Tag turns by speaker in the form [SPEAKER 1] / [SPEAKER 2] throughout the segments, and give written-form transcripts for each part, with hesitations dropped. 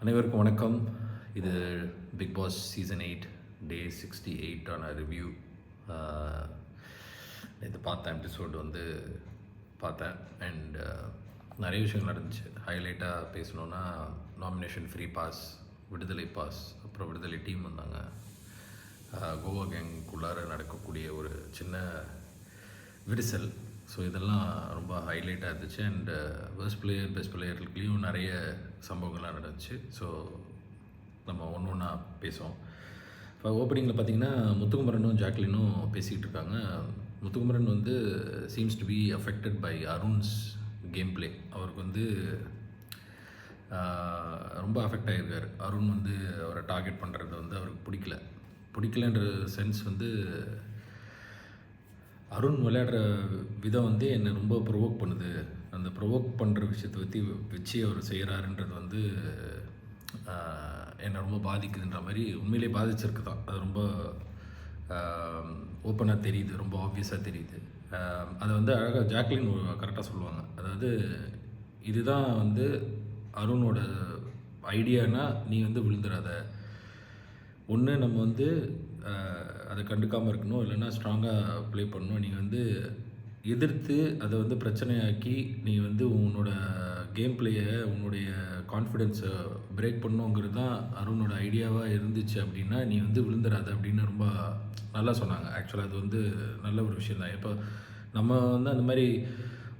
[SPEAKER 1] அனைவருக்கும் வணக்கம். இது பிக் பாஸ் சீசன் 8 டே 68 ஆன ரிவ்யூ. இது பார்த்தேன், எபிசோடு வந்து பார்த்தேன். அண்ட் நிறைய விஷயங்கள் நடந்துச்சு. ஹைலைட்டாக பேசணுன்னா நாமினேஷன் ஃப்ரீ பாஸ், விடுதலை பாஸ், அப்புறம் விடுதலை டீம் வந்தாங்க. கோவா கேங்குள்ளார நடக்கக்கூடிய ஒரு சின்ன விரிசல். ஸோ இதெல்லாம் ரொம்ப ஹைலைட்டாக இருந்துச்சு. அண்டு பெஸ்ட் பிளேயர், பெஸ்ட் பிளேயர்களுக்குலேயும் நிறைய சம்பவங்கள்லாம் நடந்துச்சு. ஸோ நம்ம ஒன்று ஒன்றா பேசுவோம். இப்போ ஓப்பனிங்கில் பார்த்தீங்கன்னா முத்துக்குமரனும் ஜாக்லினும் பேசிக்கிட்டு இருக்காங்க. முத்துக்குமரன் வந்து seems to be affected by Arun's game play. அவருக்கு வந்து ரொம்ப அஃபெக்ட் ஆகியிருக்கார். அருண் வந்து அவரை டார்கெட் பண்ணுறது வந்து அவருக்கு பிடிக்கலன்ற சென்ஸ் வந்து அருண் விளையாடுற விதம் வந்து என்னை ரொம்ப ப்ரொவோக் பண்ணுது. அந்த ப்ரொவோக் பண்ணுற விஷயத்தை வச்சு அவர் செய்கிறாருன்றது வந்து என்னை ரொம்ப பாதிக்குதுன்ற மாதிரி உண்மையிலே பாதிச்சிருக்கு தான். அது ரொம்ப ஓப்பனாக தெரியுது, ரொம்ப ஆப்வியஸாக தெரியுது. அதை வந்து அழகாக ஜாக்லின் கரெக்டாக சொல்லுவாங்க. அதாவது இதுதான் வந்து அருணோட ஐடியானா, நீ வந்து விழுந்துடாத. ஒன்று நம்ம வந்து அதை கண்டுக்காமல் இருக்கணும், இல்லைன்னா ஸ்ட்ராங்காக ப்ளே பண்ணணும். நீங்கள் வந்து எதிர்த்து அதை வந்து பிரச்சனையாக்கி நீ வந்து உன்னோட கேம் பிளேயை, உன்னுடைய கான்ஃபிடென்ஸை பிரேக் பண்ணுங்கிறது தான் அருணோட ஐடியாவாக இருந்துச்சு. அப்படின்னா நீ வந்து விழுந்துடாத அப்படின்னு ரொம்ப நல்லா சொன்னாங்க. ஆக்சுவலாக அது வந்து நல்ல ஒரு விஷயம் தான். இப்போ நம்ம வந்து அந்த மாதிரி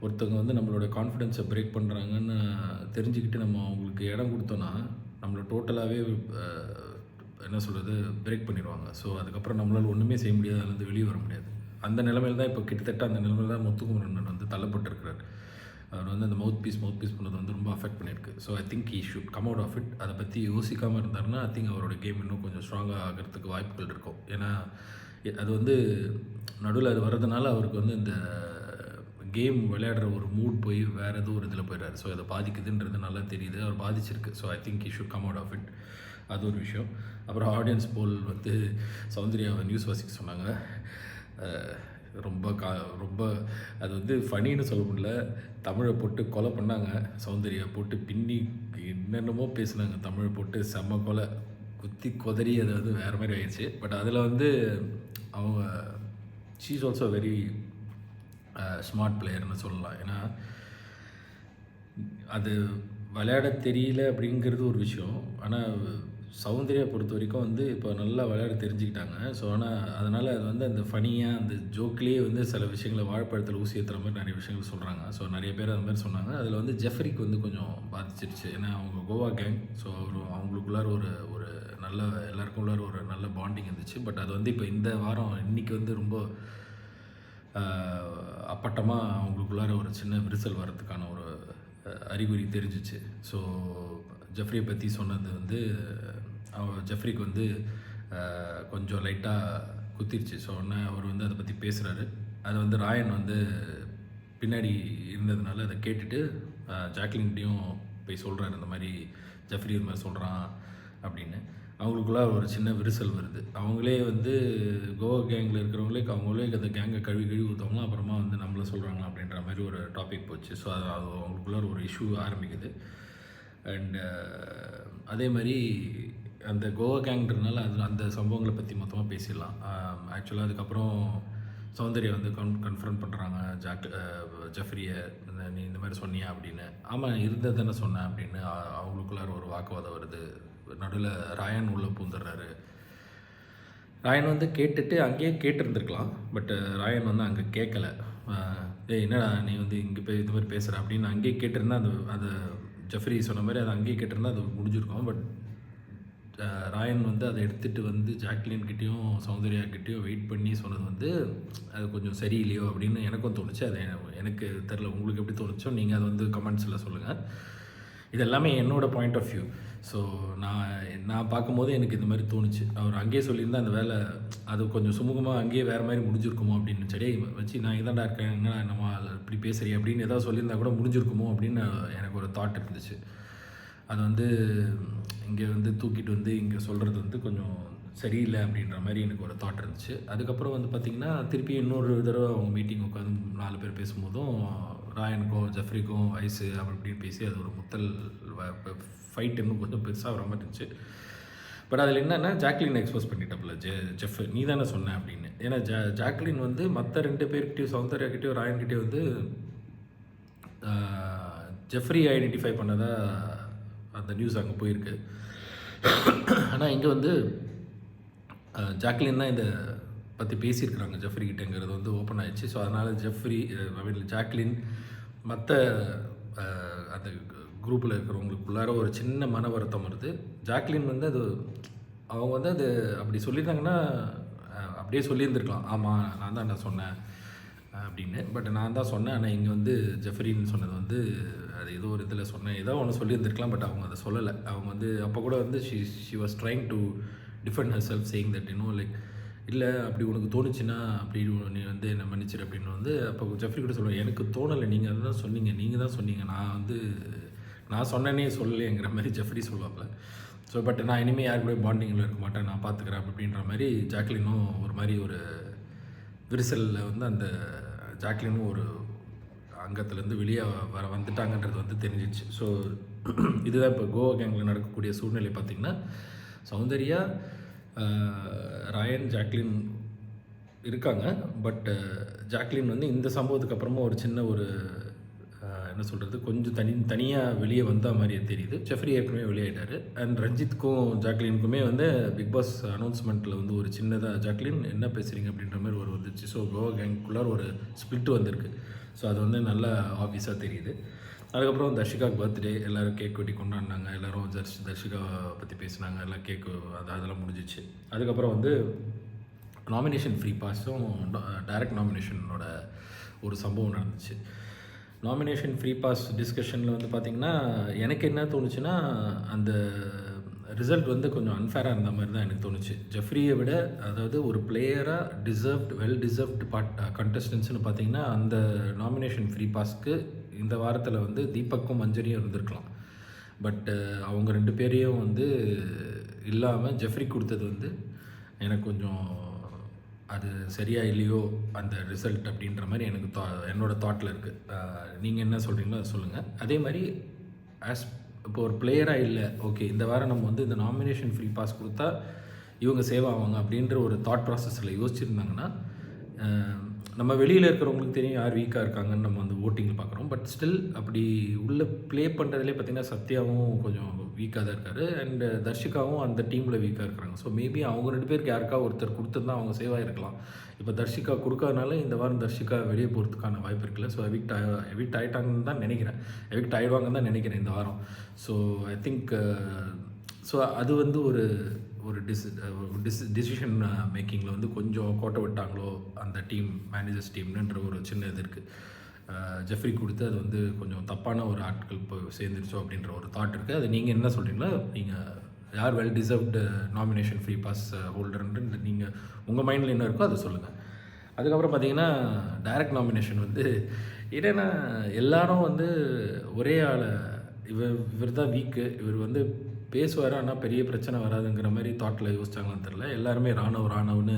[SPEAKER 1] ஒருத்தவங்க வந்து நம்மளோட கான்ஃபிடென்ஸை பிரேக் பண்ணுறாங்கன்னு தெரிஞ்சுக்கிட்டு நம்ம அவங்களுக்கு இடம் கொடுத்தோன்னா நம்மளை டோட்டலாகவே என்ன சொல்கிறது, பிரேக் பண்ணிடுவாங்க. ஸோ அதுக்கப்புறம் நம்மளால் ஒன்றுமே செய்ய முடியாது, அதுலேருந்து வெளியே வர முடியாது. அந்த நிலைமையில் தான் இப்போ கிட்டத்தட்ட அந்த நிலைமையில் தான் முத்துக்குமரன் வந்து தள்ளப்பட்டிருக்கிறார். அவர் வந்து அந்த மவுத் பீஸ் பண்ணது வந்து ரொம்ப அஃபெக்ட் பண்ணியிருக்கு. So I think he should come out of it. அதை பற்றி யோசிக்காமல் இருந்தாருன்னா ஐ திங்க் அவரோட கேம் இன்னும் கொஞ்சம் ஸ்ட்ராங்காக ஆகிறதுக்கு வாய்ப்புகள் இருக்கும். ஏன்னா அது வந்து நடுவில் அது வர்றதுனால அவருக்கு வந்து இந்த கேம் விளையாடுற ஒரு மூட் போய் வேறு ஏதோ ஒரு இதில் போயிடுறாரு. ஸோ அதை பாதிக்குதுன்றது நல்லா தெரியுது, அவர் பாதிச்சிருக்கு. So I think he should come out of it. அது ஒரு விஷயம். அப்புறம் ஆடியன்ஸ் போல் வந்து சௌந்தர்யாவை நியூஸ் வாசிக்க சொன்னாங்க. ரொம்ப அது வந்து ஃபனின்னு சொல்ல முடியல. தமிழை போட்டு கொலை பண்ணாங்க. சௌந்தர்யா போட்டு பின்னி என்னென்னமோ பேசுனாங்க. தமிழை போட்டு செம்ம கொலை, குத்தி கொதறி அது வந்து வேறு மாதிரி ஆயிடுச்சு. பட் அதில் வந்து அவங்க she is also very smart பிளேயர்னு சொல்லலாம். ஏன்னா அது விளையாட தெரியல அப்படிங்கிறது ஒரு விஷயம். ஆனால் சௌந்தர்யா பொறுத்த வரைக்கும் வந்து இப்போ நல்லா விளையாட தெரிஞ்சுக்கிட்டாங்க. ஸோ ஆனால் அதனால் அது வந்து அந்த ஃபனியாக அந்த ஜோக்லேயே வந்து சில விஷயங்களை வாழைப்பழத்தில் ஊசி ஏற்றுற மாதிரி நிறைய விஷயங்கள் சொல்கிறாங்க. ஸோ நிறைய பேர் அது மாதிரி சொன்னாங்க. அதில் வந்து ஜெஃப்ரிக்கு வந்து கொஞ்சம் பாதிச்சிருச்சு. ஏன்னா அவங்க கோவா கேங். ஸோ அவங்களுக்குள்ளார ஒரு நல்ல எல்லாருக்கும் உள்ளார ஒரு நல்ல பாண்டிங் இருந்துச்சு. பட் அது வந்து இப்போ இந்த வாரம் இன்றைக்கி வந்து ரொம்ப அப்பட்டமாக அவங்களுக்குள்ளார ஒரு சின்ன விரிசல் வர்றதுக்கான ஒரு அறிகுறி தெரிஞ்சிச்சு. ஸோ ஜெஃப்ரியை பற்றி சொன்னது வந்து ஜெஃப்ரிக்கு வந்து கொஞ்சம் லைட்டாக குத்திருச்சு. ஸோ உடனே அவர் வந்து அதை பற்றி பேசுகிறாரு. அது வந்து ராயன் வந்து பின்னாடி இருந்ததுனால அதை கேட்டுட்டு ஜாக்லின்கிட்டையும் போய் சொல்கிறாரு, இந்த மாதிரி ஜெஃப்ரி இது மாதிரி சொல்கிறான் அப்படின்னு. அவங்களுக்குள்ள ஒரு சின்ன விரிசல் வருது. அவங்களே வந்து கோவா கேங்கில் இருக்கிறவங்களே அவங்களே அந்த கேங்கை கழுவி ஊற்றுவாங்க, அப்புறமா வந்து நம்மளை சொல்கிறாங்களா அப்படின்ற மாதிரி ஒரு டாபிக் போச்சு. ஸோ அது அவங்களுக்குள்ள ஒரு இஷ்யூ ஆரம்பிக்குது. அண்டு அதே மாதிரி அந்த கோவா கேங்கிறதுனால அந்த சம்பவங்களை பற்றி மொத்தமாக பேசிடலாம். ஆக்சுவலாக அதுக்கப்புறம் சௌந்தர்யா வந்து கன்ஃபரண்ட் பண்ணுறாங்க ஜெஃப்ரியை, நீ இந்த மாதிரி சொன்னியா அப்படின்னு. ஆமாம், இருந்தது தானே சொன்னேன் அப்படின்னு அவங்களுக்குள்ளார ஒரு வாக்குவாதம் வருது. நடுவில் ராயன் உள்ளே பூந்துடுறாரு. ராயன் வந்து கேட்டுட்டு அங்கேயே கேட்டிருந்துருக்கலாம். பட் ராயன் வந்து அங்கே கேட்கலை. என்னடா நீ வந்து இங்கே போய் இது மாதிரி பேசுகிற அப்படின்னு அங்கேயே கேட்டிருந்தா அது ஜெஃப்ரி சொன்ன மாதிரி அதை அங்கேயே கேட்டிருந்தா அது முடிஞ்சிருக்கும். பட் ராயன் வந்து அதை எடுத்துகிட்டு வந்து ஜாக்லின்கிட்டையும் சௌந்தர்யாக்கிட்டையும் வெயிட் பண்ணி சொன்னது வந்து அது கொஞ்சம் சரியில்லையோ அப்படின்னு எனக்கும் தோணுச்சு. அது எனக்கு தெரில, உங்களுக்கு எப்படி தோணுச்சோ நீங்கள் அதை வந்து கமெண்ட்ஸில் சொல்லுங்கள். இது எல்லாமே என்னோடய பாயிண்ட் ஆஃப் வியூ. ஸோ நான் பார்க்கும்போது எனக்கு இந்த மாதிரி தோணுச்சு. அவர் அங்கேயே சொல்லியிருந்தால் அந்த வேலை அது கொஞ்சம் சுமூகமாக அங்கேயே வேறு மாதிரி முடிஞ்சிருக்குமோ அப்படின்னு. சரி வச்சு நான் இதாண்டா இருக்கேன், என்ன நம்ம இப்படி பேசுகிறேன் அப்படின்னு ஏதாவது சொல்லியிருந்தா கூட முடிஞ்சிருக்குமோ அப்படின்னு எனக்கு ஒரு தாட் இருந்துச்சு. அது வந்து இங்கே வந்து தூக்கிட்டு வந்து இங்கே சொல்கிறது வந்து கொஞ்சம் சரியில்லை அப்படின்ற மாதிரி எனக்கு ஒரு தாட் இருந்துச்சு. அதுக்கப்புறம் வந்து பார்த்திங்கன்னா திருப்பி இன்னொரு தடவை அவங்க மீட்டிங் உட்காந்து 4 பேர் பேசும்போதும் ராயனுக்கும் ஜெஃப்ரிக்கும் வயசு அப்படி இப்படின்னு பேசி அது ஒரு முத்தல் ஃபைட் இன்னும் கொஞ்சம் பெருசாக வர மாதிரி இருந்துச்சு. பட் அதில் என்னென்னா ஜாக்லின் எக்ஸ்போஸ் பண்ணிட்டப்பல ஜெஃப் நீ தானே சொன்ன அப்படின்னு. ஏன்னா ஜாக்லின் வந்து மற்ற 2 பேர்கிட்டையும் சௌந்தர்யாக்கிட்டையும் ராயன்கிட்டையும் வந்து ஜெஃப்ரி ஐடென்டிஃபை பண்ணதா அந்த நியூஸ் அங்கே போயிருக்கு. ஆனால் இங்கே வந்து ஜாக்லின் தான் இதை பற்றி பேசியிருக்கிறாங்க ஜெஃப்ரி கிட்டேங்கிறது வந்து ஓப்பன் ஆயிடுச்சு. ஸோ அதனால் ஜாக்லின் மற்ற அந்த குரூப்பில் இருக்கிறவங்களுக்குள்ளார ஒரு சின்ன மன வருத்தம் வருது. ஜாக்லின் வந்து அது அவங்க வந்து அது அப்படி சொல்லியிருந்தாங்கன்னா அப்படியே சொல்லியிருந்துருக்கலாம், ஆமாம் நான் சொன்னேன் அப்படின்னு. பட் நான் தான் சொன்னேன். ஆனால் இங்கே வந்து ஜெஃப்ரின்னு சொன்னது வந்து அது ஏதோ ஒரு இதில் சொன்னேன், ஏதோ ஒன்று சொல்லியிருந்துருக்கலாம். பட் அவங்க அதை சொல்லலை. அவங்க வந்து அப்போ கூட வந்து she was trying to defend her self saying that like இல்லை அப்படி உனக்கு தோணுச்சுன்னா அப்படி நீ வந்து என்னை மன்னிச்சிரு அப்படின்னு வந்து அப்போ ஜெஃப்ரி கூட சொல்லுவேன், எனக்கு தோணலை, நீங்கள் அதை தான் சொன்னீங்க, நீங்கள் தான் சொன்னீங்க, நான் சொன்னேனே சொல்லலைங்கிற மாதிரி ஜெஃப்ரி சொல்லுவாப்புல. ஸோ பட் நான் இனிமேல் யார் கூட பாண்டிங்கில் இருக்க மாட்டேன், நான் பார்த்துக்கிறேன் அப்படின்ற மாதிரி ஜாக்லினும் ஒரு மாதிரி ஒரு விரிசலில் வந்து அந்த ஜாக்லினும் ஒரு அங்கத்துலேருந்து வெளியே வந்துட்டாங்கன்றது வந்து தெரிஞ்சிச்சு. ஸோ இதுதான் இப்போ கோவா கேங்கில் நடக்கக்கூடிய சூழ்நிலை பார்த்திங்கன்னா சௌந்தர்யா, ராயன், ஜாக்லின் இருக்காங்க. பட் ஜாக்லின் வந்து இந்த சம்பவத்துக்கு அப்புறமா ஒரு சின்ன ஒரு என்ன சொல்கிறது கொஞ்சம் தனியாக வெளியே வந்த மாதிரியே தெரியுது. ஜெஃப்ரி ஏற்கனவே வெளியாகிட்டார். அண்ட் ரஞ்சித்துக்கும் ஜாக்லினுக்குமே வந்து பிக் பாஸ் அனௌன்ஸ்மெண்ட்டில் வந்து ஒரு சின்னதாக ஜாக்லின் என்ன பேசுகிறீங்க அப்படின்ற மாதிரி ஒரு வந்துச்சு. ஸோ கோவா கேங்குக்குள்ளார ஒரு ஸ்பிளிட் வந்திருக்கு. ஸோ அது வந்து நல்லா ஆஃபீஸாக தெரியுது. அதுக்கப்புறம் தர்ஷிகாவுக்கு பர்த்டே, எல்லோரும் கேக் வெட்டி கொண்டாடினாங்க. எல்லோரும் தர்ஷிகாவை பற்றி பேசினாங்க. எல்லாம் கேக்கு அதெல்லாம் முடிஞ்சிச்சு. அதுக்கப்புறம் வந்து நாமினேஷன் ஃப்ரீ பாஸும் டைரக்ட் நாமினேஷனோட ஒரு சம்பவம் நடந்துச்சு. நாமினேஷன் ஃப்ரீ பாஸ் டிஸ்கஷனில் வந்து பார்த்திங்கன்னா எனக்கு என்ன தோணுச்சுன்னா அந்த ரிசல்ட் வந்து கொஞ்சம் அன்ஃபேராக இருந்த மாதிரி தான் எனக்கு தோணுச்சு. ஜெஃப்ரியை விட அதாவது ஒரு பிளேயராக வெல் டிசர்வ்டு கண்டஸ்டன்ஸ்னு பார்த்திங்கன்னா அந்த நாமினேஷன் ஃப்ரீ பாஸ்க்கு இந்த வாரத்தில் வந்து தீபக்கும் மஞ்சரியும் இருந்திருக்கலாம். பட் அவங்க 2 பேரையும் வந்து இல்லாமல் ஜெஃப்ரி கொடுத்தது வந்து எனக்கு கொஞ்சம் அது சரியாக இல்லையோ அந்த ரிசல்ட் அப்படின்ற மாதிரி எனக்கு என்னோடய தாட்டில் இருக்குது. நீங்கள் என்ன சொல்கிறீங்களோ அதை சொல்லுங்கள். அதே மாதிரி இப்போ ஒரு பிளேயராக இல்லை, ஓகே இந்த வாரம் நம்ம வந்து இந்த நாமினேஷன் ஃப்ரீ பாஸ் கொடுத்தா இவங்க சேவ் ஆவாங்க அப்படின்ற ஒரு தாட் ப்ராசஸில் யோசிச்சுருந்தாங்கன்னா நம்ம வெளியில் இருக்கிறவங்களுக்கு தெரியும் யார் வீக்காக இருக்காங்கன்னு நம்ம வந்து ஓட்டிங்கில் பார்க்குறோம். பட் ஸ்டில் அப்படி உள்ளே ப்ளே பண்ணுறதுலே பார்த்திங்கன்னா சத்யாவும் கொஞ்சம் வீக்காக தான் இருக்கார். அண்ட் தர்ஷிகாவும் அந்த டீமில் வீக்காக இருக்கிறாங்க. ஸோ மேபி அவங்க 2 பேருக்கு யாருக்கா ஒருத்தர் கொடுத்துருந்தா அவங்க சேவாக இருக்கலாம். இப்போ தர்ஷிகா கொடுக்காதனால இந்த வாரம் தர்ஷிகா வெளியே போகிறதுக்கான வாய்ப்பு இருக்குல்ல. ஸோ எவிக்ட் ஆகிட்டாங்கன்னு தான் நினைக்கிறேன். எவிக்ட் ஆகிடுவாங்கன்னு தான் நினைக்கிறேன் இந்த வாரம். ஸோ ஐ திங்க் ஸோ அது வந்து ஒரு டிசிஷன் மேக்கிங்கில் வந்து கொஞ்சம் கோட்டை விட்டாங்களோ அந்த டீம் மேனேஜர்ஸ் டீம்ன்ற ஒரு சின்ன இது இருக்குது. ஜெஃப்ரி கொடுத்து அது வந்து கொஞ்சம் தப்பான ஒரு ஆட்கள் இப்போ சேர்ந்துருச்சோ அப்படின்ற ஒரு தாட் இருக்குது. அது நீங்கள் என்ன சொல்கிறீங்களோ, நீங்கள் யார் well deserved nomination free pass ஹோல்டர்ன்ட்டு நீங்கள் உங்கள் மைண்டில் என்ன இருக்கோ அதை சொல்லுங்கள். அதுக்கப்புறம் பார்த்தீங்கன்னா டைரக்ட் நாமினேஷன் வந்து என்னென்னா எல்லாரும் வந்து ஒரே ஆளை இவர் தான் வீக்கு, இவர் வந்து பேசுவார் ஆனால் பெரிய பிரச்சனை வராதுங்கிற மாதிரி தாட்டில் யோசிச்சாங்களான்னு தெரில. எல்லாருமே ராணவ்னு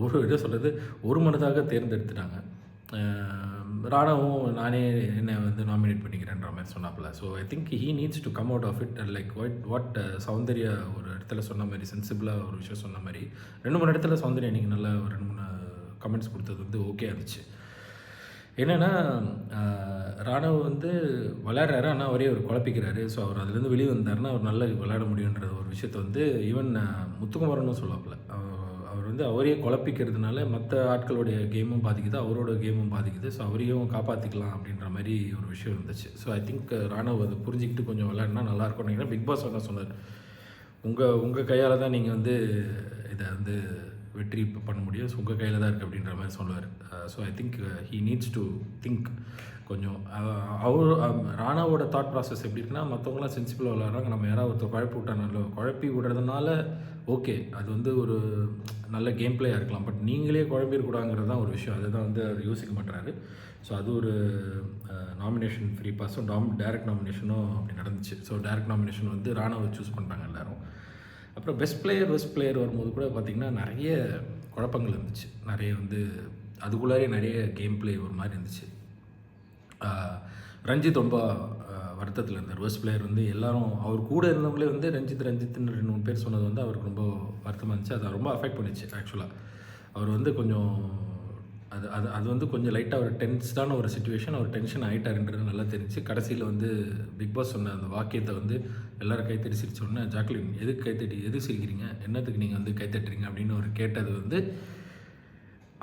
[SPEAKER 1] ஒரு இதை சொல்கிறது ஒரு மனதாக தேர்ந்தெடுத்துட்டாங்க. ராணவும் நானே என்னை வந்து நாமினேட் பண்ணிக்கிறேன்ற மாதிரி சொன்னாப்புல. So I think he needs to come out of it. Like what Soundarya ஒரு இடத்துல சொன்ன மாதிரி சென்சிபிளாக ஒரு விஷயம் சொன்ன மாதிரி 2-3 இடத்துல சௌந்தர்யா நீங்கள் நல்லா ஒரு 2-3 கமெண்ட்ஸ் கொடுத்தது வந்து ஓகே இருந்துச்சு. என்னென்னா ராணவ் வந்து விளையாடுறாரு ஆனால் அவரே அவர் குழப்பிக்கிறாரு. ஸோ அவர் அதுலேருந்து வெளியே வந்தாருன்னா அவர் நல்லா விளையாட முடியுன்ற ஒரு விஷயத்த வந்து ஈவன் முத்துக்குமாரனும் சொல்லாப்புல. அவர் வந்து அவரே குழப்பிக்கிறதுனால மற்ற ஆட்களுடைய கேமும் பாதிக்குது, அவரோட கேமும் பாதிக்குது. ஸோ அவரையும் காப்பாற்றிக்கலாம் அப்படின்ற மாதிரி ஒரு விஷயம் இருந்துச்சு. ஸோ ஐ திங்க் ராணவ் அதை புரிஞ்சுக்கிட்டு கொஞ்சம் விளையாடினா நல்லாயிருக்கும் நினைக்கிறேன். பிக் பாஸ் தான் சொன்னார், உங்கள் கையால் தான் நீங்கள் வந்து இதை வந்து வெற்றி பண்ண முடியும், ஸோ உங்கள் கையில் தான் இருக்குது அப்படின்ற மாதிரி சொல்லுவார். So I think he needs to think கொஞ்சம். ராணாவோட தாட் ப்ராசஸ் எப்படி இருக்குன்னா, மற்றவங்களாம் சென்சிபிளாக விளாட்றாங்க, நம்ம யாராவது ஒருத்தர் குழப்பி விடுறதுனால ஓகே அது வந்து ஒரு நல்ல கேம் பிளேயாக இருக்கலாம். பட் நீங்களே குழம்பிடக்கூடாங்கிறது தான் ஒரு விஷயம். அதை தான் வந்து அவர் யோசிக்க மாட்டுறாரு. ஸோ அது ஒரு நாமினேஷன் ஃப்ரீ பாஸும் டைரக்ட் நாமினேஷனும் அப்படி நடந்துச்சு. ஸோ டைரக்ட் நாமினேஷன் வந்து ராணாவை சூஸ் பண்ணுறாங்க எல்லோரும். அப்புறம் பெஸ்ட் பிளேயர் வரும்போது கூட பார்த்திங்கன்னா நிறைய குழப்பங்கள் இருந்துச்சு. நிறைய வந்து அதுக்குள்ளாரே நிறைய கேம் ப்ளே ஒரு மாதிரி இருந்துச்சு. ரஞ்சித் ரொம்ப வருத்தத்தில் இருந்தார். பெஸ்ட் பிளேயர் வந்து எல்லாரும் அவர் கூட இருந்தவங்களே வந்து ரஞ்சித்னு 2-3 பேர் சொன்னது வந்து அவருக்கு ரொம்ப வருத்தமாக இருந்துச்சு. அதை ரொம்ப அஃபெக்ட் பண்ணிச்சு ஆக்சுவலாக. அவர் வந்து கொஞ்சம் அது அது அது வந்து கொஞ்சம் லைட்டாக ஒரு டென்ஸ்டான ஒரு சிச்சுவேஷன். அவர் டென்ஷன் ஆகிட்டாருன்றது நல்லா தெரிஞ்சு கடைசியில் வந்து பிக் பாஸ் சொன்ன அந்த வாக்கியத்தை வந்து எல்லோரும் கைத்தட்டி சிரிச்ச உடனே, ஜாக்லின் எதுக்கு கைத்தட்டி எதுக்கு சிரிக்கிறீங்க, என்னத்துக்கு நீங்கள் வந்து கைத்தட்டுறீங்க அப்படின்னு அவர் கேட்டது வந்து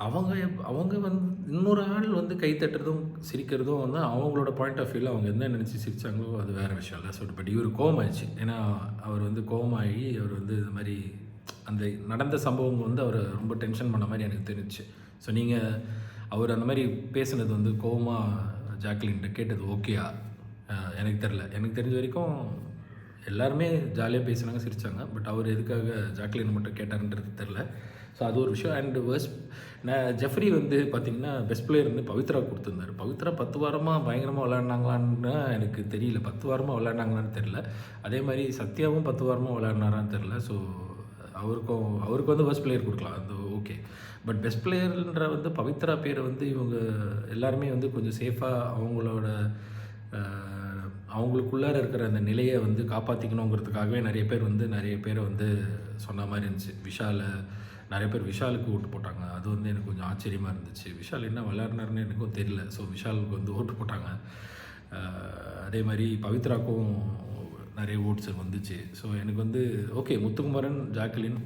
[SPEAKER 1] அவங்க வந்து இன்னொரு ஆள் வந்து கைத்தட்டுறதும் சிரிக்கிறதும் வந்து அவங்களோட பாயிண்ட் ஆஃப் வியூவில் அவங்க என்ன நினச்சி சிரித்தாங்களோ அது வேறு விஷயம் இல்லை. ஸோ பட் இவர் கோவமாயிடுச்சு. ஏன்னா அவர் வந்து கோவமாகி அவர் வந்து இது மாதிரி அந்த நடந்த சம்பவம் வந்து அவரை ரொம்ப டென்ஷன் பண்ண மாதிரி எனக்கு தெரிஞ்சிச்சு. ஸோ நீங்கள் அவர் அந்த மாதிரி பேசுனது வந்து கோவமாக ஜாக்லின்கிட்ட கேட்டது ஓகேயா? எனக்கு தெரில. எனக்கு தெரிஞ்ச வரைக்கும் எல்லாருமே ஜாலியாக பேசுனாங்க, சிரித்தாங்க. பட் அவர் எதுக்காக ஜாக்லின் மட்டும் கேட்டாருன்றது தெரில. ஸோ அது ஒரு விஷயம். அண்டு ஜெஃப்ரி வந்து பார்த்திங்கன்னா பெஸ்ட் பிளேயர் வந்து பவித்ரா கொடுத்துருந்தார். பவித்ரா 10 வாரமாக பயங்கரமாக விளையாடினாங்களான்னு எனக்கு தெரியல. 10 வாரமாக விளையாடினாங்களான்னு தெரில. அதே மாதிரி சத்யாவும் 10 வாரமாக விளையாடினாரான்னு தெரில. ஸோ அவருக்கு வந்து பெஸ்ட் பிளேயர் கொடுக்கலாம், அது ஓகே. பட் பெஸ்ட் பிளேயர்ன்ற வந்து பவித்ரா பேரை வந்து இவங்க எல்லாருமே வந்து கொஞ்சம் சேஃபாக அவங்களுக்குள்ளார இருக்கிற அந்த நிலையை வந்து காப்பாற்றிக்கணுங்கிறதுக்காகவே நிறைய பேரை வந்து சொன்ன மாதிரி இருந்துச்சு. நிறைய பேர் விஷாலுக்கு ஓட்டு போட்டாங்க. அது வந்து எனக்கு கொஞ்சம் ஆச்சரியமாக இருந்துச்சு. விஷால் என்ன விளையாடுனாருன்னு எனக்கும் தெரியல. ஸோ விஷாலுக்கு வந்து ஓட்டு போட்டாங்க. அதே மாதிரி பவித்ராக்கும் நிறைய ஓட்ஸ் வந்துச்சு. ஸோ எனக்கு வந்து ஓகே, முத்துக்குமரன், ஜாக்லின்,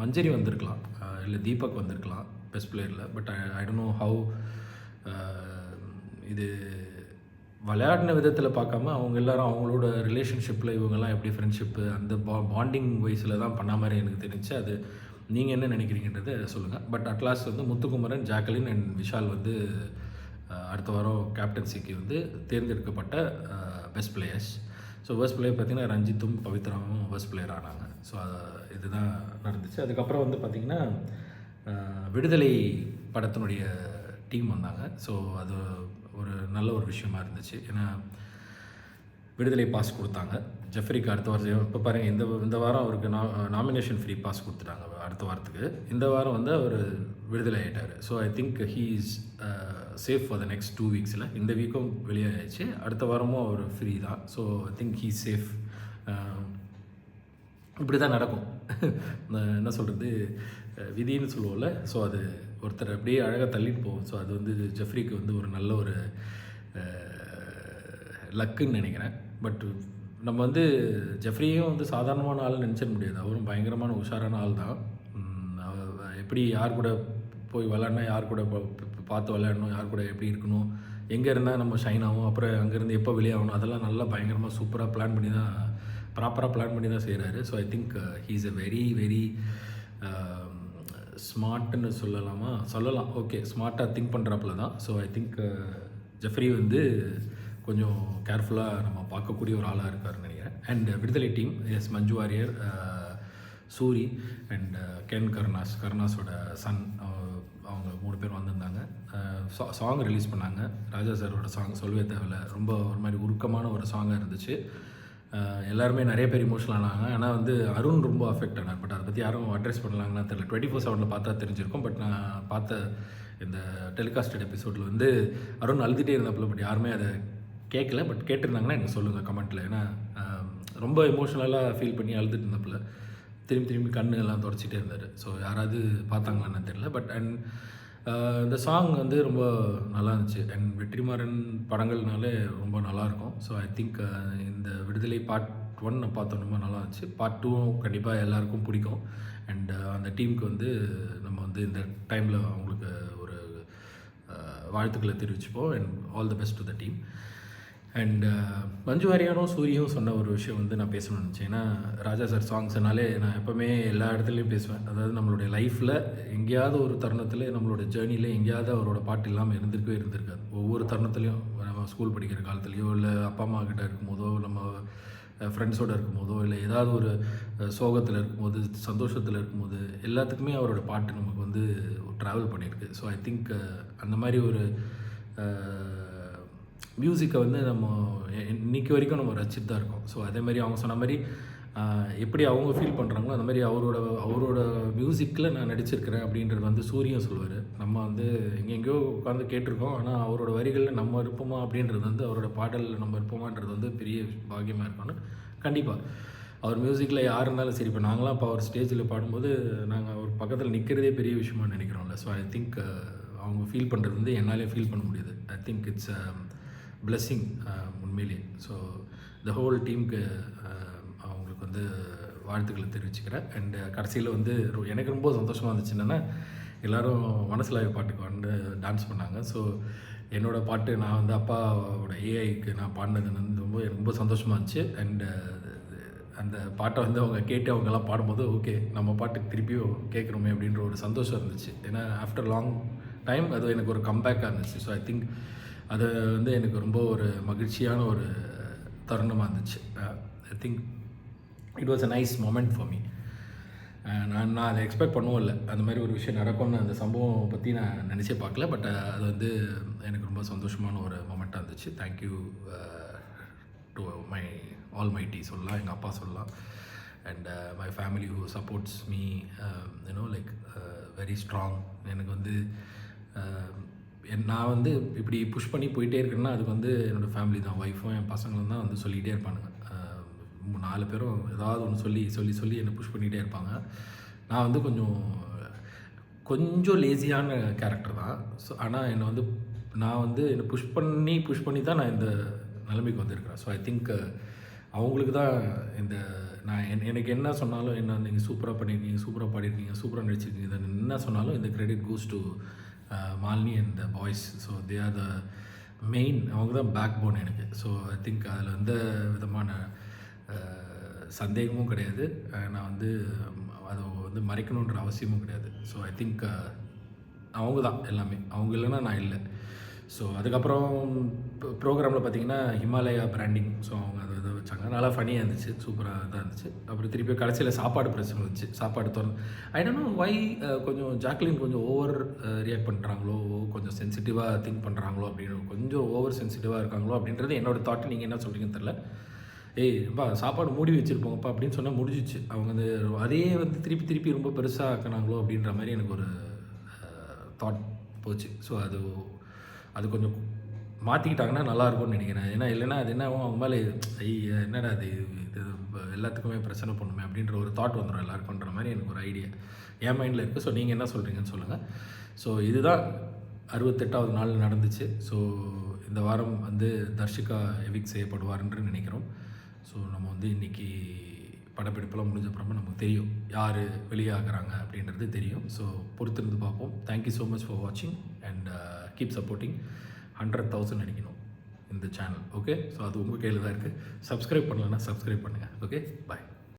[SPEAKER 1] மஞ்சரி வந்திருக்கலாம், இல்லை தீபக் வந்திருக்கலாம் பெஸ்ட் பிளேயரில். But I don't know how இது விளையாடின விதத்தில் பார்க்காம அவங்க எல்லோரும் அவங்களோட ரிலேஷன்ஷிப்பில் இவங்கெல்லாம் எப்படி ஃப்ரெண்ட்ஷிப்பு அந்த பாண்டிங் வைஸில் தான் பண்ண மாதிரி எனக்கு தெரிஞ்சு. அது நீங்கள் என்ன நினைக்கிறீங்கன்றதை சொல்லுங்கள். பட் அட்லாஸ்ட் வந்து முத்துக்குமரன், ஜாக்லின் அண்ட் விஷால் வந்து அடுத்த வாரம் கேப்டன்சிக்கு வந்து தேர்ந்தெடுக்கப்பட்ட best players. So best player பார்த்திங்கன்னா ரஞ்சித்தும் பவித்ராவும் பெஸ்ட் பிளேயர் ஆனாங்க. ஸோ இதுதான் நடந்துச்சு. அதுக்கப்புறம் வந்து பார்த்திங்கன்னா விடுதலை படத்தினுடைய டீம் வந்தாங்க. ஸோ அது ஒரு நல்ல ஒரு விஷயமா இருந்துச்சு. ஏன்னா விடுதலை பாஸ் கொடுத்தாங்க ஜெஃப்ரிக்கு அடுத்த வாரம். இப்போ பாருங்கள், இந்த வாரம் அவருக்கு நாமினேஷன் ஃப்ரீ பாஸ் கொடுத்துட்டாங்க அடுத்த வாரத்துக்கு. இந்த வாரம் வந்து அவர் விடுதலை ஆகிட்டார். So I think he is safe for the next 2 வீக்ஸில். இந்த வீக்கும் வெளியாகிடுச்சு, அடுத்த வாரமும் அவர் ஃப்ரீ தான். So I think he safe. இப்படி தான் நடக்கும். என்ன சொல்கிறது, விதின்னு சொல்லுவோம்ல. ஸோ அது ஒருத்தர் அப்படியே அழகாக தள்ளிட்டு போகும். ஸோ அது வந்து ஜெஃப்ரிக்கு வந்து ஒரு நல்ல ஒரு லக்குன்னு நினைக்கிறேன். பட் நம்ம வந்து ஜெஃப்ரியும் வந்து சாதாரணமான ஆள்னு நினச்சிட முடியாது. அவரும் பயங்கரமான உஷாரான ஆள் தான். எப்படி யார் கூட போய் விளையாடணும், யார் கூட பார்த்து விளையாடணும், யார் கூட எப்படி இருக்கணும், எங்கே இருந்தால் நம்ம ஷைன் ஆகும், அப்புறம் அங்கேருந்து எப்போ வெளியாகணும், அதெல்லாம் நல்லா பயங்கரமாக சூப்பராக ப்ராப்பராக பிளான் பண்ணி தான் செய்கிறாரு. So I think he is a very very ஸ்மார்ட்டுன்னு சொல்லலாம். ஓகே, ஸ்மார்ட்டாக திங்க் பண்ணுறாப்புல தான். ஸோ ஐ திங்க் ஜெஃப்ரி வந்து கொஞ்சம் கேர்ஃபுல்லாக நம்ம பார்க்கக்கூடிய ஒரு ஆளாக இருக்காருன்னு நினைக்கிறேன். And Viduthalai team Manju Warrier, Soori and Ken கருணாஸோட சன், அவங்க 3 பேர் வந்திருந்தாங்க. சாங் ரிலீஸ் பண்ணாங்க. ராஜா சாரோட சாங் சொல்லவே தேவையில்ல, ரொம்ப ஒரு மாதிரி உருக்கமான ஒரு சாங்காக இருந்துச்சு. எல்லாருமே நிறைய பேர் இமோஷனல் ஆனாங்க. ஆனால் வந்து அருண் ரொம்ப அஃபெக்ட் ஆனார். பட் அதை பற்றி யாரும் அட்ரஸ் பண்ணலாங்கன்னா தெரியல. 24/7 பார்த்தா தெரிஞ்சிருக்கும். பட் நான் பார்த்த இந்த டெலிகாஸ்டட் எபிசோடில் வந்து அருண் அழுதுகிட்டே இருந்தாப்புல. பட் யாருமே அதை கேட்கல. பட் கேட்டிருந்தாங்கன்னா எனக்கு சொல்லுங்கள் கமெண்ட்டில். ஏன்னா ரொம்ப எமோஷ்னலாக ஃபீல் பண்ணி அழுதுட்டு இருந்தாப்புல. திரும்பி கண்ணு எல்லாம் தொடச்சிட்டே இருந்தார். ஸோ யாராவது பார்த்தாங்களான்னு தெரியல. பட் அண்ட் இந்த சாங் வந்து ரொம்ப நல்லா இருந்துச்சு. அண்ட் வெற்றிமாறன் படங்கள்னாலே ரொம்ப நல்லாயிருக்கும். ஸோ ஐ திங்க் இந்த விடுதலை பார்ட் 1 பார்த்தோம், ரொம்ப நல்லா இருந்துச்சு. பார்ட் 2 கண்டிப்பாக எல்லாருக்கும் பிடிக்கும். அண்ட் அந்த டீமுக்கு வந்து நம்ம வந்து இந்த டைமில் அவங்களுக்கு ஒரு வாழ்த்துக்களை தெரிவிச்சுப்போம். And all the best to the team. And Manju வாரியாரும் சூரியும் சொன்ன ஒரு விஷயம் வந்து நான் பேசணும்னு நினச்சேன். ஏன்னா ராஜா சார் சாங்ஸ்னாலே நான் எப்போவுமே எல்லா இடத்துலையும் பேசுவேன். அதாவது நம்மளுடைய லைஃப்பில் எங்கேயாவது ஒரு தருணத்தில், நம்மளோட ஜேர்னியில் எங்கேயாவது அவரோட பாட்டு இல்லாமல் இருந்திருக்காது. ஒவ்வொரு தருணத்துலையும் நம்ம ஸ்கூல் படிக்கிற காலத்துலையோ, இல்லை அப்பா அம்மா கிட்ட இருக்கும்போதோ, நம்ம ஃப்ரெண்ட்ஸோடு இருக்கும்போதோ, இல்லை ஏதாவது ஒரு சோகத்தில் இருக்கும்போது, சந்தோஷத்தில் இருக்கும்போது, எல்லாத்துக்குமே அவரோட பாட்டு நமக்கு வந்து ட்ராவல் பண்ணியிருக்கு. ஸோ ஐ திங்க் அந்த மாதிரி ஒரு மியூசிக்கை வந்து நம்ம இன்றைக்கி வரைக்கும் நம்ம ரசிச்சுட்டு தான் இருக்கோம். ஸோ அதே மாதிரி அவங்க சொன்ன மாதிரி எப்படி அவங்க ஃபீல் பண்ணுறாங்களோ அந்த மாதிரி அவரோட மியூசிக்கில் நான் நடிச்சிருக்கிறேன் அப்படின்றது வந்து சூரியன் சொல்லுவார். நம்ம வந்து எங்கெங்கேயோ உட்காந்து கேட்டிருக்கோம். ஆனால் அவரோட வரிகளில் நம்ம இருப்போமா அப்படின்றது வந்து அவரோட பாடலில் நம்ம இருப்போமான்றது வந்து பெரிய பாக்கியமாக இருக்கும்னு கண்டிப்பாக. அவர் மியூசிக்கில் யார் இருந்தாலும் சரி, இப்போ நாங்களாம் இப்போ அவர் ஸ்டேஜில் பாடும்போது நாங்கள் அவர் பக்கத்தில் நிற்கிறதே பெரிய விஷயமா நினைக்கிறோம்ல. ஸோ ஐ திங்க் அவங்க ஃபீல் பண்ணுறது வந்து என்னாலே ஃபீல் பண்ண முடியுது. ஐ திங்க் இட்ஸ் பிளெஸ்ஸிங் உண்மையிலேயே. ஸோ த ஹோல் டீமுக்கு அவங்களுக்கு வந்து வாழ்த்துக்களை தெரிவிச்சுக்கிறேன். அண்டு கடைசியில் வந்து எனக்கு ரொம்ப சந்தோஷமாக இருந்துச்சு என்னென்னா, எல்லோரும் மனசிலாய பாட்டுக்கு வந்து டான்ஸ் பண்ணாங்க. ஸோ என்னோடய பாட்டு நான் வந்து அப்பாவோட ஏஐக்கு நான் பாடினது வந்து ரொம்ப சந்தோஷமாக இருந்துச்சு. அண்டு அந்த பாட்டை வந்து அவங்க கேட்டு அவங்கெல்லாம் பாடும்போது ஓகே நம்ம பாட்டுக்கு திருப்பியும் கேட்குறோமே அப்படின்ற ஒரு சந்தோஷம் இருந்துச்சு. ஏன்னா ஆஃப்டர் லாங் டைம் அது எனக்கு ஒரு கம்பேக்காக இருந்துச்சு. ஸோ ஐ திங்க் அது வந்து எனக்கு ரொம்ப ஒரு மகிழ்ச்சியான ஒரு தருணமாக இருந்துச்சு. I think it was a nice moment for me. நான் அதை எக்ஸ்பெக்ட் பண்ணவும் இல்லை. அந்த மாதிரி ஒரு விஷயம் நடக்கும்னு அந்த சம்பவம் பற்றி நான் நினச்சே பார்க்கல. பட் அது வந்து எனக்கு ரொம்ப சந்தோஷமான ஒரு மொமெண்ட்டாக இருந்துச்சு. தேங்க்யூ டு மை ஆல்மைட்டி சொல்லலாம், எங்கள் அப்பா சொல்லலாம். And my family who supports me you know like very strong. எனக்கு வந்து நான் வந்து இப்படி புஷ் பண்ணி போயிட்டே இருக்கேன்னா அதுக்கு வந்து என்னோடய ஃபேமிலி தான், ஒய்ஃபும் என் பசங்களும் தான் வந்து சொல்லிகிட்டே இருப்பானுங்க. 4 பேரும் ஏதாவது ஒன்று சொல்லி என்னை புஷ் பண்ணிகிட்டே இருப்பாங்க. நான் வந்து கொஞ்சம் லேசியான கேரக்டர் தான். ஸோ ஆனால் என்னை புஷ் பண்ணி தான் நான் இந்த நிலைமைக்கு வந்திருக்கிறேன். ஸோ ஐ திங்க் அவங்களுக்கு தான் எனக்கு என்ன சொன்னாலும், என்ன நீங்கள் சூப்பராக பண்ணியிருக்கீங்க, சூப்பராக பாடியிருக்கீங்க, சூப்பராக நடிச்சிருக்கீங்க, இதை என்ன சொன்னாலும் இந்த credit goes to Malini and the boys. So they are the main, அவங்க தான் பேக் போன் எனக்கு. ஸோ ஐ திங்க் அதில் எந்த விதமான சந்தேகமும் கிடையாது. நான் வந்து அதை வந்து மறைக்கணுன்ற அவசியமும் கிடையாது. ஸோ ஐ திங்க் அவங்க தான் எல்லாமே. அவங்க இல்லைன்னா நான் இல்லை. ஸோ அதுக்கப்புறம் ப்ரோக்ராமில் பார்த்தீங்கன்னா ஹிமாலயா பிராண்டிங், ஸோ அவங்க அதை வச்சாங்க. நல்லா ஃபனியாக இருந்துச்சு, சூப்பராக தான் இருந்துச்சு. அப்புறம் திருப்பி கடைசியில் சாப்பாடு பிரச்சனை வந்துச்சு. சாப்பாடு ஐ டோன்ட் நோ வை கொஞ்சம் ஜாக்லின் கொஞ்சம் ஓவர் ரியாக்ட் பண்ணுறாங்களோ, கொஞ்சம் சென்சிட்டிவாக திங்க் பண்ணுறாங்களோ அப்படின்னு, கொஞ்சம் ஓவர் சென்சிட்டிவாக இருக்காங்களோ அப்படின்றது என்னோடய தாட்டு. நீங்கள் என்ன சொல்கிறீங்கன்னு தெரில. ஏய்ப்பா சாப்பாடு மூடி வச்சுருப்போங்கப்பா அப்படின்னு சொன்னால் முடிஞ்சிச்சு. அவங்க வந்து அதே வந்து திருப்பி ரொம்ப பெருசாக ஆக்கினாங்களோ அப்படின்ற மாதிரி எனக்கு ஒரு தாட் போச்சு. ஸோ அது கொஞ்சம் மாற்றிக்கிட்டாங்கன்னா நல்லாயிருக்கும்னு நினைக்கிறேன். ஏன்னா இல்லைன்னா அது என்ன ஆகும், அவங்க மேலே என்னடா இது எல்லாத்துக்குமே பிரச்சனை பண்ணுமே அப்படின்ற ஒரு தாட் வந்துடும் எல்லாருக்குன்ற மாதிரி எனக்கு ஒரு ஐடியா என் மைண்டில் இருக்குது. ஸோ நீங்கள் என்ன சொல்கிறீங்கன்னு சொல்லுங்கள். ஸோ இதுதான் 68வது நாள் நடந்துச்சு. ஸோ இந்த வாரம் வந்து தர்ஷிகா எவிக் செய்யப்படுவார்ன்னு நினைக்கிறோம். ஸோ நம்ம வந்து இன்றைக்கி படப்பிடிப்பெல்லாம் முடிஞ்சப்புறமா நமக்கு தெரியும் யார் வெளியாகிறாங்க அப்படின்றது தெரியும். ஸோ பொறுத்திருந்து பார்ப்போம். தேங்க்யூ ஸோ மச் ஃபார் வாட்சிங் அண்ட் கீப் சப்போர்ட்டிங். 100,000 அடிக்கணும் இந்த சேனல். ஓகே, ஸோ அது உங்கள் கையில் தான் இருக்குது. சப்ஸ்கிரைப் பண்ணலன்னா சப்ஸ்கிரைப் பண்ணுங்கள். ஓகே, பாய்.